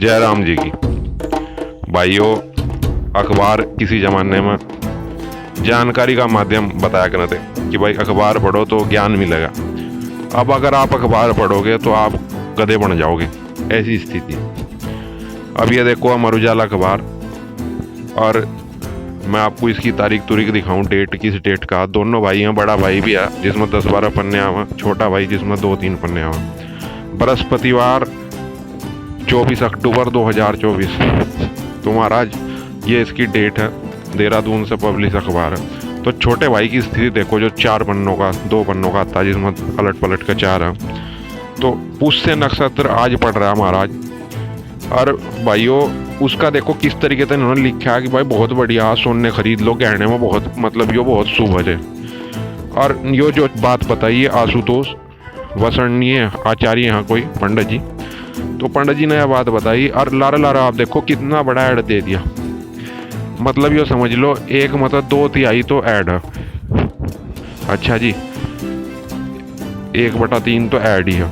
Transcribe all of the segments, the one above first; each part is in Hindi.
जयराम जी की। भाइयों, अखबार किसी ज़माने में जानकारी का माध्यम बताया करते कि भाई अखबार पढ़ो तो ज्ञान मिलेगा। अब अगर आप अखबार पढ़ोगे तो आप गधे बन जाओगे, ऐसी स्थिति। अब ये देखो अमर उजाला अखबार, और मैं आपको इसकी तारीख तुरीख दिखाऊं, डेट किस डेट का। दोनों भाई हैं, बड़ा भाई भी है जिसमें 10-12 पन्ने आवा, छोटा भाई जिसमें 2-3 पन्ने आवा। बृहस्पतिवार 24 अक्टूबर 2024। तो महाराज ये इसकी डेट है, देहरादून से पब्लिश अखबार है। तो छोटे भाई की स्थिति देखो, जो 4 पन्नों का 2 पन्नों का आता है, जिसमें पलट पलट का 4 है। तो पुष्य नक्षत्र आज पढ़ रहा है महाराज। और भाइयों उसका देखो किस तरीके से इन्होंने लिखा है कि भाई बहुत बढ़िया, सोने खरीद लो, गहने में बहुत मतलब यो बहुत शुभ है। और यो जो बात बताइए आशुतोष वसरणीय आचार्य, यहाँ कोई पंडित जी, तो पंडित जी ने यह बात बताई। और लारा लारा आप देखो कितना बड़ा ऐड दे दिया। मतलब यो समझ लो एक मतलब 2/3 तो ऐड है। अच्छा जी, 1/3 तो ऐड ही है,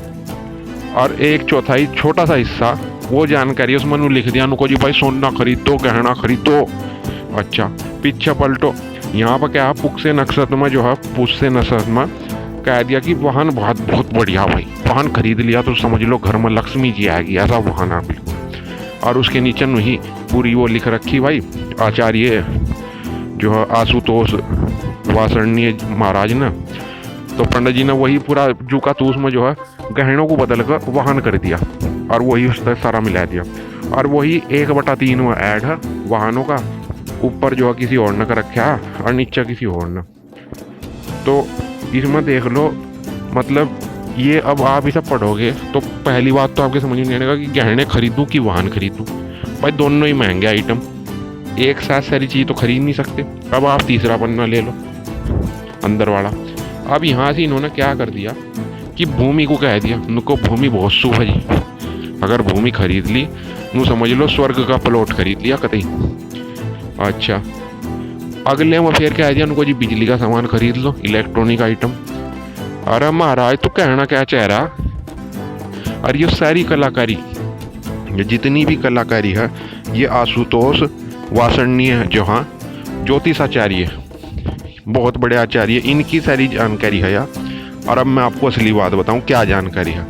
और 1/4 छोटा सा हिस्सा वो जानकारी उसमें नु लिख दिया नुको जी भाई सोना खरीदो, गहना खरीदो। अच्छा पीछे पलटो, यहाँ पर क्या है, पुष्य नक्षत्र में जो है, पुष्य नक्षत्र में कह दिया कि वाहन बहुत बढ़िया भाई, वाहन खरीद लिया तो समझ लो घर में लक्ष्मी जी आएगी, ऐसा वाहन है बिल्कुल। और उसके नीचे नहीं पूरी वो लिख रखी भाई आचार्य जो है आशुतोष वासरणीय महाराज ने। तो पंडित जी ने वही पूरा जूका तूस में जो है गहनों को बदल कर वाहन कर दिया, और वही उस तरह सारा मिला दिया। और वही 1/3 में ऐड है वाहनों का, ऊपर जो है किसी और ने कर रखा है और नीचे किसी और ने। तो इसमें देख लो, मतलब ये अब आप इसे पढ़ोगे तो पहली बात तो आपके समझ में नहीं आएगा कि गहने खरीदूं कि वाहन खरीदूं। भाई दोनों ही महंगे आइटम, एक साथ सारी चीज़ तो खरीद नहीं सकते। अब आप तीसरा पन्ना ले लो अंदर वाला। अब यहाँ से इन्होंने क्या कर दिया कि भूमि को कह दिया, उनको भूमि बहुत शुभ है जी, अगर भूमि खरीद ली नु समझ लो स्वर्ग का प्लॉट खरीद लिया कतई। अच्छा अगले में फिर कह दिया उनको जी बिजली का सामान खरीद लो, इलेक्ट्रॉनिक आइटम। अरे महाराज तो कहना क्या चाह रहा। और ये सारी कलाकारी, ये जितनी भी कलाकारी है, ये आशुतोष वासरणीय जो हाँ ज्योतिषाचार्य, बहुत बड़े आचार्य, इनकी सारी जानकारी है यार। और अब मैं आपको असली बात बताऊं क्या जानकारी है।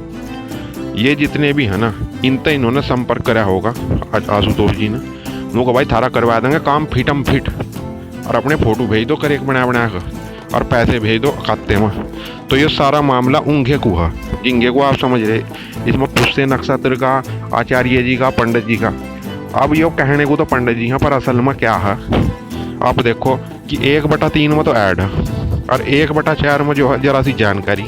ये जितने भी है ना, इनसे इन्होंने संपर्क करा होगा आशुतोष जी ने, उनको भाई थारा करवा देंगे काम फिटम फिट, और अपने फोटो भेज दो कर एक बना कर, और पैसे भेज दो खाते में। तो ये सारा मामला ऊँघे को है, जिंगे को आप समझ रहे, इसमें पुष्य नक्षत्र का, आचार्य जी का, पंडित जी का। अब ये कहने को तो पंडित जी हैं, पर असल में क्या है आप देखो कि 1/3 में तो ऐड है, और 1/4 में जो है जरा सी जानकारी,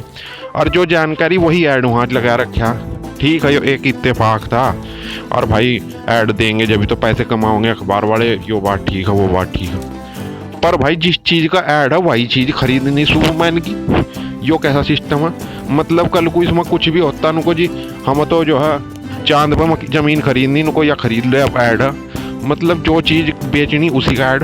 और जो जानकारी वही ऐड वहाँ लगा रखा। ठीक है, यो एक इत्तेफाक था, और भाई ऐड देंगे जब भी तो पैसे कमाओगे अखबार वाले, यो बात ठीक है वो बात ठीक है। पर भाई जिस चीज़ का ऐड है वही चीज़ खरीदनी सुपरमैन की, यो कैसा सिस्टम है। मतलब कल को इसमें कुछ भी होता नुको जी, हम तो जो है चांद पर ज़मीन खरीदनी नुको या खरीद ले, अब ऐड है। मतलब जो चीज़ बेचनी उसी का ऐड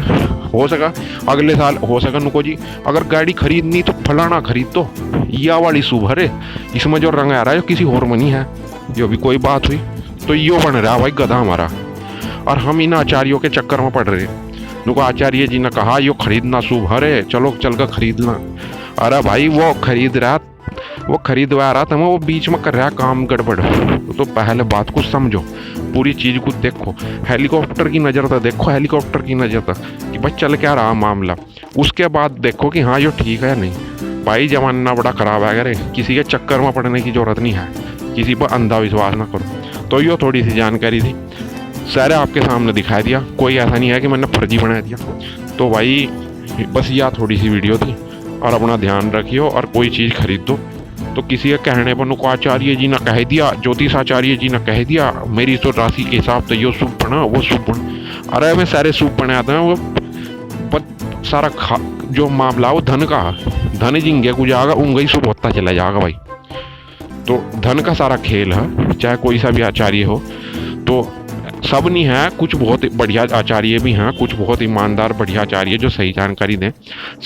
हो सका, अगले साल हो सका नुको जी अगर गाड़ी खरीदनी तो फलाना खरीद दो, या वाली सुबह है। इसमें जो रंग आ रहा है जो किसी और मनी है, जो भी कोई बात हुई तो यो बन रहा भाई गधा हमारा। और हम इन आचार्यों के चक्कर में पड़ रहे। नुको आचार्य जी ने कहा यो खरीदना शुभ है, चलो चल कर खरीदना। अरे भाई वो खरीद रहा, वो खरीदवा रहा था, वो बीच में कर रहा काम गड़बड़। तो पहले बात को समझो, पूरी चीज़ को देखो, हेलीकॉप्टर की नज़र था, देखो हेलीकॉप्टर की नज़र था कि भाई चल क्या रहा मामला। उसके बाद देखो कि हाँ यो ठीक है या नहीं। भाई जमाना बड़ा ख़राब है, अगर किसी के चक्कर में पड़ने की ज़रूरत नहीं है, किसी पर अंधा विश्वास ना करो। तो यो थोड़ी सी जानकारी थी, सारे आपके सामने दिखा दिया, कोई ऐसा नहीं है कि मैंने फर्जी बना दिया। तो भाई बस यह थोड़ी सी वीडियो थी, और अपना ध्यान रखियो, और कोई चीज़ खरीद दो तो किसी के कहने पर नुको आचार्य जी ने कह दिया, ज्योतिषाचार्य जी ने कह दिया मेरी तो राशि के हिसाब से यो शुभ बना वो शुभ बना। अरे मैं सारे शुभ बनाते हैं, वो सारा जो मामला वो धन का, धन जिंगे को जाएगा उंगे ही शुभ होता चला जाएगा भाई। तो धन का सारा खेल है, चाहे कोई सा भी आचार्य हो। तो सब नहीं है, कुछ बहुत बढ़िया आचार्य भी हैं, कुछ बहुत ईमानदार बढ़िया आचार्य जो सही जानकारी दें,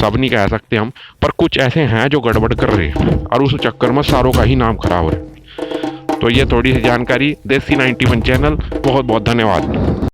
सब नहीं कह सकते हम। पर कुछ ऐसे हैं जो गड़बड़ कर रहे हैं, और उस चक्कर में सारों का ही नाम खराब हो रहा है। तो ये थोड़ी सी जानकारी देसी 91 चैनल। बहुत बहुत धन्यवाद।